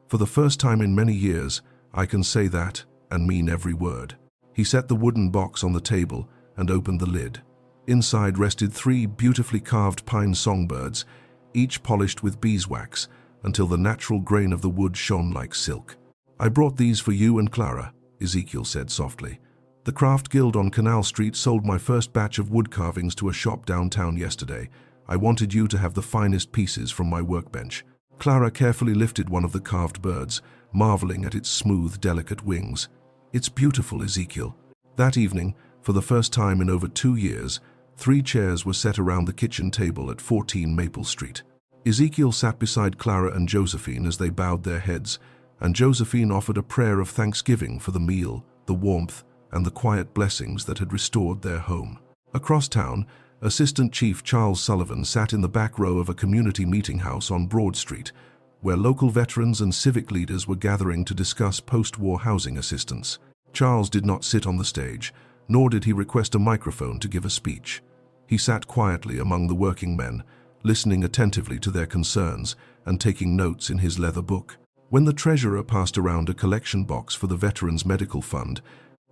Speaker 1: "For the first time in many years, I can say that and mean every word." He set the wooden box on the table and opened the lid. Inside rested 3 beautifully carved pine songbirds, each polished with beeswax until the natural grain of the wood shone like silk. "I brought these for you and Clara," Ezekiel said softly. "The Craft Guild on Canal Street sold my first batch of wood carvings to a shop downtown yesterday. I wanted you to have the finest pieces from my workbench." Clara carefully lifted one of the carved birds, marveling at its smooth, delicate wings. "It's beautiful, Ezekiel." That evening, for the first time in over 2 years, 3 chairs were set around the kitchen table at 14 Maple Street. Ezekiel sat beside Clara and Josephine as they bowed their heads, and Josephine offered a prayer of thanksgiving for the meal, the warmth, and the quiet blessings that had restored their home. Across town, Assistant Chief Charles Sullivan sat in the back row of a community meeting house on Broad Street, where local veterans and civic leaders were gathering to discuss post-war housing assistance. Charles did not sit on the stage, nor did he request a microphone to give a speech. He sat quietly among the working men, listening attentively to their concerns and taking notes in his leather book. When the treasurer passed around a collection box for the Veterans Medical Fund,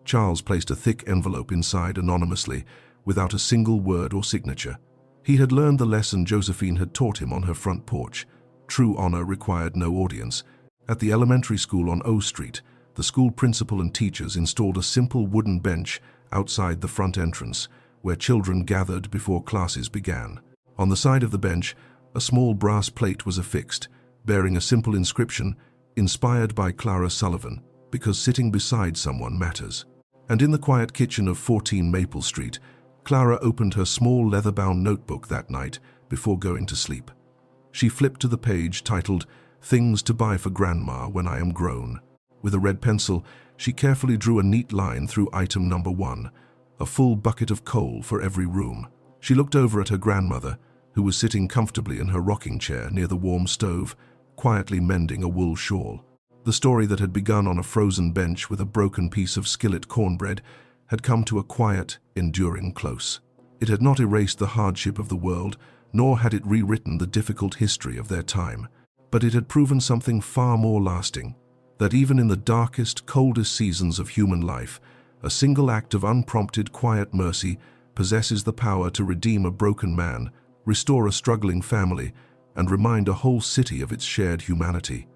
Speaker 1: Charles placed a thick envelope inside anonymously, without a single word or signature. He had learned the lesson Josephine had taught him on her front porch. True honor required no audience. At the elementary school on O Street, the school principal and teachers installed a simple wooden bench outside the front entrance, where children gathered before classes began. On the side of the bench, a small brass plate was affixed, bearing a simple inscription, "Inspired by Clara Sullivan, because sitting beside someone matters." And in the quiet kitchen of 14 Maple Street, Clara opened her small leather-bound notebook that night before going to sleep. She flipped to the page titled, "Things to Buy for Grandma When I Am Grown." With a red pencil, she carefully drew a neat line through item number 1, a full bucket of coal for every room. She looked over at her grandmother, who was sitting comfortably in her rocking chair near the warm stove, quietly mending a wool shawl. The story that had begun on a frozen bench with a broken piece of skillet cornbread had come to a quiet, enduring close. It had not erased the hardship of the world, nor had it rewritten the difficult history of their time, but it had proven something far more lasting, that even in the darkest, coldest seasons of human life, a single act of unprompted, quiet mercy possesses the power to redeem a broken man, restore a struggling family, and remind a whole city of its shared humanity.